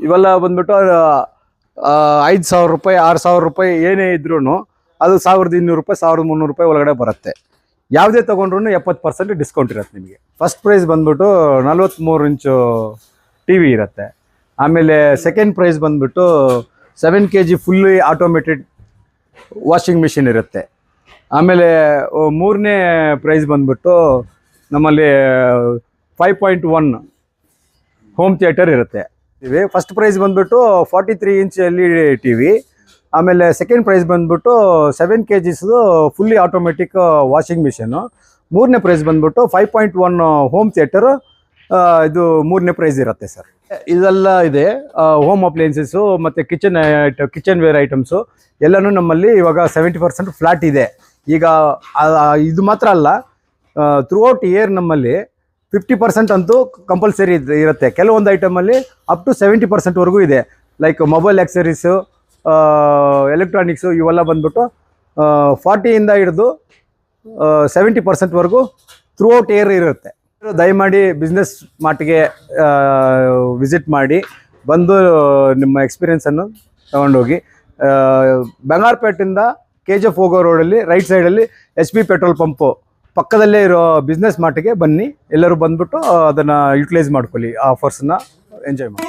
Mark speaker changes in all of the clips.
Speaker 1: ಇವೆಲ್ಲ ಬಂದ್ಬಿಟ್ಟು 5,000 ರೂಪಾಯಿ 6,000 ರೂಪಾಯಿ ಏನೇ ಇದ್ರೂ ಅದು 1,200 ರೂಪಾಯಿ 1,300 ರೂಪಾಯಿ ಒಳಗಡೆ ಬರುತ್ತೆ. ಯಾವುದೇ ತೊಗೊಂಡ್ರು 70% ಡಿಸ್ಕೌಂಟ್ ಇರುತ್ತೆ ನಿಮಗೆ. ಫಸ್ಟ್ ಪ್ರೈಸ್ ಬಂದ್ಬಿಟ್ಟು 43 ಇಂಚು ಟಿ ವಿ ಇರುತ್ತೆ. ಆಮೇಲೆ ಸೆಕೆಂಡ್ ಪ್ರೈಸ್ ಬಂದ್ಬಿಟ್ಟು 7 kg fully automated washing machine ಇರುತ್ತೆ. ಆಮೇಲೆ ಮೂರನೇ ಪ್ರೈಸ್ ಬಂದ್ಬಿಟ್ಟು ನಮ್ಮಲ್ಲಿ 5.1 ಹೋಮ್ ಥಿಯೇಟರ್ ಇರುತ್ತೆ. ಫಸ್ಟ್ ಪ್ರೈಸ್ ಬಂದ್ಬಿಟ್ಟು 43 ಇಂಚ್ LED ಟಿ ವಿ. ಆಮೇಲೆ ಸೆಕೆಂಡ್ ಪ್ರೈಸ್ ಬಂದ್ಬಿಟ್ಟು 7 kgದು ಫುಲ್ಲಿ ಆಟೋಮೆಟಿಕ್ ವಾಷಿಂಗ್ ಮಿಷಿನು. ಮೂರನೇ ಪ್ರೈಸ್ ಬಂದ್ಬಿಟ್ಟು 5.1 ಹೋಮ್ ಥಿಯೇಟರು. ಇದು ಮೂರನೇ ಪ್ರೈಸ್ ಇರುತ್ತೆ ಸರ್. ಇದೆಲ್ಲ ಇದೆ ಹೋಮ್ ಅಪ್ಲೈನ್ಸಸ್ಸು ಮತ್ತು ಕಿಚನ್ ವೇರ್ ಐಟಮ್ಸು ಎಲ್ಲನೂ ನಮ್ಮಲ್ಲಿ ಇವಾಗ 70% ಫ್ಲಾಟ್ ಇದೆ. ಈಗ ಇದು ಮಾತ್ರ ಅಲ್ಲ, ಥ್ರೂಔಟ್ ಇಯರ್ ನಮ್ಮಲ್ಲಿ 50% ಅಂತೂ ಕಂಪಲ್ಸರಿ ಇರುತ್ತೆ. ಕೆಲವೊಂದು ಐಟಮಲ್ಲಿ ಅಪ್ ಟು 70%ವರೆಗೂ ಇದೆ. ಲೈಕ್ ಮೊಬೈಲ್ ಆಕ್ಸರೀಸು, ಎಲೆಕ್ಟ್ರಾನಿಕ್ಸು ಇವೆಲ್ಲ ಬಂದ್ಬಿಟ್ಟು 40ಇಂದ ಹಿಡಿದು 70%ವರೆಗೂ ಥ್ರೂಔಟ್ ಇಯರ್ ಇರುತ್ತೆ. ದಯಮಾಡಿ ಬಿಸ್ನೆಸ್ ಮಾರ್ಟ್ಗೆ ವಿಸಿಟ್ ಮಾಡಿ ಬಂದು ನಿಮ್ಮ ಎಕ್ಸ್ಪೀರಿಯೆನ್ಸನ್ನು ತಗೊಂಡೋಗಿ. ಬಂಗಾರಪೇಟೆಯಿಂದ KGF ಹೋಗೋ ರೋಡಲ್ಲಿ ರೈಟ್ ಸೈಡಲ್ಲಿ HP ಪೆಟ್ರೋಲ್ ಪಂಪು ಪಕ್ಕದಲ್ಲೇ ಇರೋ ಬಿಸ್ನೆಸ್ ಮಾರ್ಟ್ಗೆ ಬನ್ನಿ. ಎಲ್ಲರೂ ಬಂದ್ಬಿಟ್ಟು ಅದನ್ನು ಯುಟಿಲೈಸ್ ಮಾಡ್ಕೊಳ್ಳಿ, ಆ ಆಫರ್ಸನ್ನ ಎಂಜಾಯ್ ಮಾಡಿ.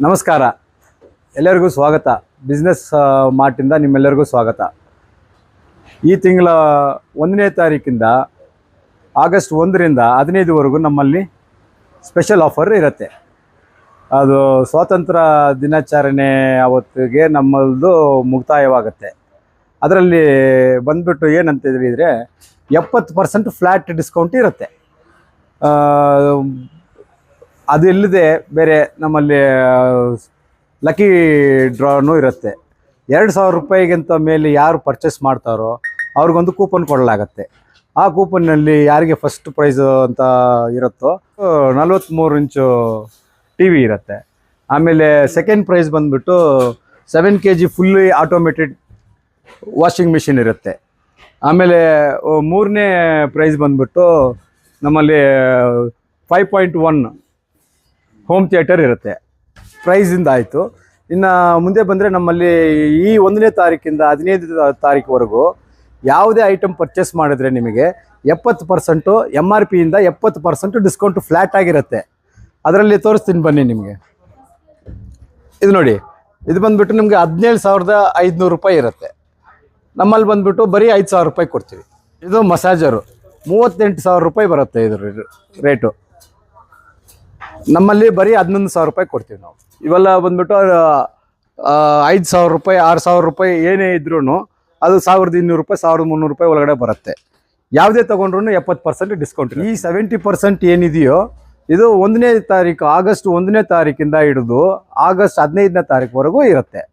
Speaker 1: ನಮಸ್ಕಾರ, ಎಲ್ಲರಿಗೂ ಸ್ವಾಗತ. ಬಿಸ್ನೆಸ್ ಮಾರ್ಟಿಂದ ನಿಮ್ಮೆಲ್ಲರಿಗೂ ಸ್ವಾಗತ. ಈ ತಿಂಗಳ 1ನೇ ತಾರೀಕಿಂದ ಆಗಸ್ಟ್ 1ರಿಂದ 15ವರೆಗೂ ನಮ್ಮಲ್ಲಿ ಸ್ಪೆಷಲ್ ಆಫರ್ ಇರುತ್ತೆ. ಅದು ಸ್ವಾತಂತ್ರ್ಯ ದಿನಾಚರಣೆ ಅವತ್ತಿಗೆ ನಮ್ಮದು ಮುಕ್ತಾಯವಾಗುತ್ತೆ. ಅದರಲ್ಲಿ ಬಂದ್ಬಿಟ್ಟು ಏನಂತ ಹೇಳಿದರೆ 70% ಫ್ಲ್ಯಾಟ್ ಡಿಸ್ಕೌಂಟ್ ಇರುತ್ತೆ. ಅದು ಇಲ್ಲದೆ ಬೇರೆ ನಮ್ಮಲ್ಲಿ ಲಕ್ಕಿ ಡ್ರಾನೂ ಇರುತ್ತೆ. 2,000 ರೂಪಾಯಿಗಿಂತ ಮೇಲೆ ಯಾರು ಪರ್ಚೇಸ್ ಮಾಡ್ತಾರೋ ಅವ್ರಿಗೊಂದು ಕೂಪನ್ ಕೊಡಲಾಗತ್ತೆ. ಆ ಕೂಪನ್ನಲ್ಲಿ ಯಾರಿಗೆ ಫಸ್ಟ್ ಪ್ರೈಸು ಅಂತ ಇರುತ್ತೋ 43 ಇಂಚು ಟಿ ವಿ ಇರುತ್ತೆ. ಆಮೇಲೆ ಸೆಕೆಂಡ್ ಪ್ರೈಸ್ ಬಂದ್ಬಿಟ್ಟು 7 kg fully automated washing machine ಇರುತ್ತೆ. ಆಮೇಲೆ ಮೂರನೇ ಪ್ರೈಸ್ ಬಂದ್ಬಿಟ್ಟು ನಮ್ಮಲ್ಲಿ 5.1 ಹೋಮ್ ಥಿಯೇಟರ್ ಇರುತ್ತೆ. ಪ್ರೈಸಿಂದ ಆಯಿತು. ಇನ್ನು ಮುಂದೆ ಬಂದರೆ ನಮ್ಮಲ್ಲಿ ಈ 1ನೇ ತಾರೀಕಿಂದ 15 ತಾರೀಕುವರೆಗೂ ಯಾವುದೇ ಐಟಮ್ ಪರ್ಚೇಸ್ ಮಾಡಿದ್ರೆ ನಿಮಗೆ 70% MRPಯಿಂದ 70% ಡಿಸ್ಕೌಂಟ್ ಫ್ಲ್ಯಾಟ್ ಆಗಿರುತ್ತೆ. ಅದರಲ್ಲಿ ತೋರಿಸ್ತೀನಿ ಬನ್ನಿ ನಿಮಗೆ. ಇದು ನೋಡಿ, ಇದು ಬಂದುಬಿಟ್ಟು ನಿಮಗೆ 17,500 ರೂಪಾಯಿ ಇರುತ್ತೆ. ನಮ್ಮಲ್ಲಿ ಬಂದುಬಿಟ್ಟು ಬರೀ 5,000 ರೂಪಾಯಿ ಕೊಡ್ತೀವಿ. ಇದು ಮಸಾಜರು 38,000 ರೂಪಾಯಿ ಬರುತ್ತೆ ಇದ್ರ ರೇಟು. ನಮ್ಮಲ್ಲಿ ಬರೀ 11,000 ರೂಪಾಯಿ ಕೊಡ್ತೀವಿ ನಾವು. ಇವೆಲ್ಲ ಬಂದ್ಬಿಟ್ಟು 5,000 ರೂಪಾಯಿ 6,000 ರೂಪಾಯಿ ಏನೇ ಇದ್ರೂ ಅದು 1,200 ರೂಪಾಯಿ 1,300 ರೂಪಾಯಿ ಒಳಗಡೆ ಬರುತ್ತೆ. ಯಾವುದೇ ತೊಗೊಂಡ್ರು 70% ಡಿಸ್ಕೌಂಟ್. ಈ 70% ಏನಿದೆಯೋ ಇದು 1ನೇ ತಾರೀಕು ಆಗಸ್ಟ್ 1ನೇ ತಾರೀಕಿಂದ ಹಿಡಿದು ಆಗಸ್ಟ್ 15ನೇ ತಾರೀಕುವರೆಗೂ ಇರುತ್ತೆ.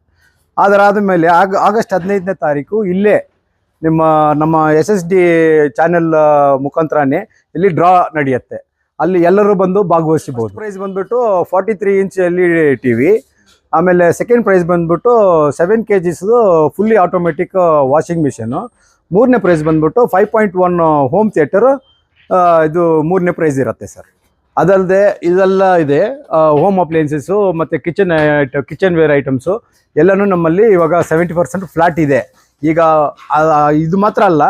Speaker 1: ಅದರಾದ ಮೇಲೆ ಆಗಸ್ಟ್ 15ನೇ ತಾರೀಕು ಇಲ್ಲೇ ನಮ್ಮ SSD ಚಾನೆಲ್ ಮುಖಾಂತರನೇ ಇಲ್ಲಿ ಡ್ರಾ ನಡೆಯುತ್ತೆ. ಅಲ್ಲಿ ಎಲ್ಲರೂ ಬಂದು ಭಾಗವಹಿಸಬಹುದು. ಪ್ರೈಸ್ ಬಂದ್ಬಿಟ್ಟು 43 ಇಂಚ್ LED ಟಿ ವಿ. ಆಮೇಲೆ ಸೆಕೆಂಡ್ ಪ್ರೈಸ್ ಬಂದ್ಬಿಟ್ಟು 7 kgದು ಫುಲ್ಲಿ ಆಟೋಮೆಟಿಕ್ ವಾಷಿಂಗ್ ಮಿಷಿನು. ಮೂರನೇ ಪ್ರೈಸ್ ಬಂದ್ಬಿಟ್ಟು 5.1 ಹೋಮ್ ಥಿಯೇಟರು. ಇದು ಮೂರನೇ ಪ್ರೈಸ್ ಇರುತ್ತೆ ಸರ್. ಅದಲ್ಲದೆ ಇದೆಲ್ಲ ಇದೆ ಹೋಮ್ ಅಪ್ಲೈನ್ಸಸ್ಸು ಮತ್ತು ಕಿಚನ್ ವೇರ್ ಐಟಮ್ಸು ಎಲ್ಲನೂ ನಮ್ಮಲ್ಲಿ ಇವಾಗ 70% ಫ್ಲಾಟ್ ಇದೆ. ಈಗ ಇದು ಮಾತ್ರ ಅಲ್ಲ,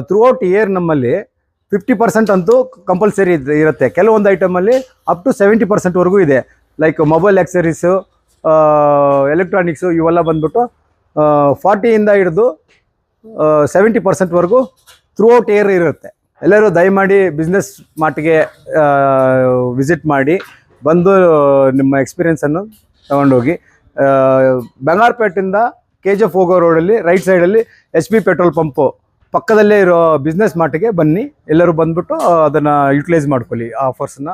Speaker 1: ಥ್ರೂಔಟ್ ಇಯರ್ ನಮ್ಮಲ್ಲಿ 50% ಅಂತೂ ಕಂಪಲ್ಸರಿ ಇರುತ್ತೆ. ಕೆಲವೊಂದು ಐಟಮಲ್ಲಿ ಅಪ್ ಟು 70%ವರೆಗೂ ಇದೆ. ಲೈಕ್ ಮೊಬೈಲ್ ಆಕ್ಸರೀಸು, ಎಲೆಕ್ಟ್ರಾನಿಕ್ಸು ಇವೆಲ್ಲ ಬಂದ್ಬಿಟ್ಟು 40ಇಂದ ಹಿಡಿದು 70%ವರೆಗೂ ಥ್ರೂಔಟ್ ಇಯರ್ ಇರುತ್ತೆ. ಎಲ್ಲರೂ ದಯಮಾಡಿ ಬಿಸ್ನೆಸ್ ಮಾರ್ಟ್ಗೆ ವಿಸಿಟ್ ಮಾಡಿ ಬಂದು ನಿಮ್ಮ ಎಕ್ಸ್ಪೀರಿಯೆನ್ಸನ್ನು ತಗೊಂಡೋಗಿ. ಬಂಗಾರಪೇಟೆಯಿಂದ KGF ಹೋಗೋ ರೋಡಲ್ಲಿ ರೈಟ್ ಸೈಡಲ್ಲಿ HP ಪೆಟ್ರೋಲ್ ಪಂಪು ಪಕ್ಕದಲ್ಲೇ ಇರೋ ಬಿಸ್ನೆಸ್ ಮಾರ್ಟ್ಗೆ ಬನ್ನಿ. ಎಲ್ಲರೂ ಬಂದ್ಬಿಟ್ಟು ಅದನ್ನು ಯುಟಿಲೈಸ್ ಮಾಡ್ಕೊಳ್ಳಿ ಆ ಆಫರ್ಸನ್ನ.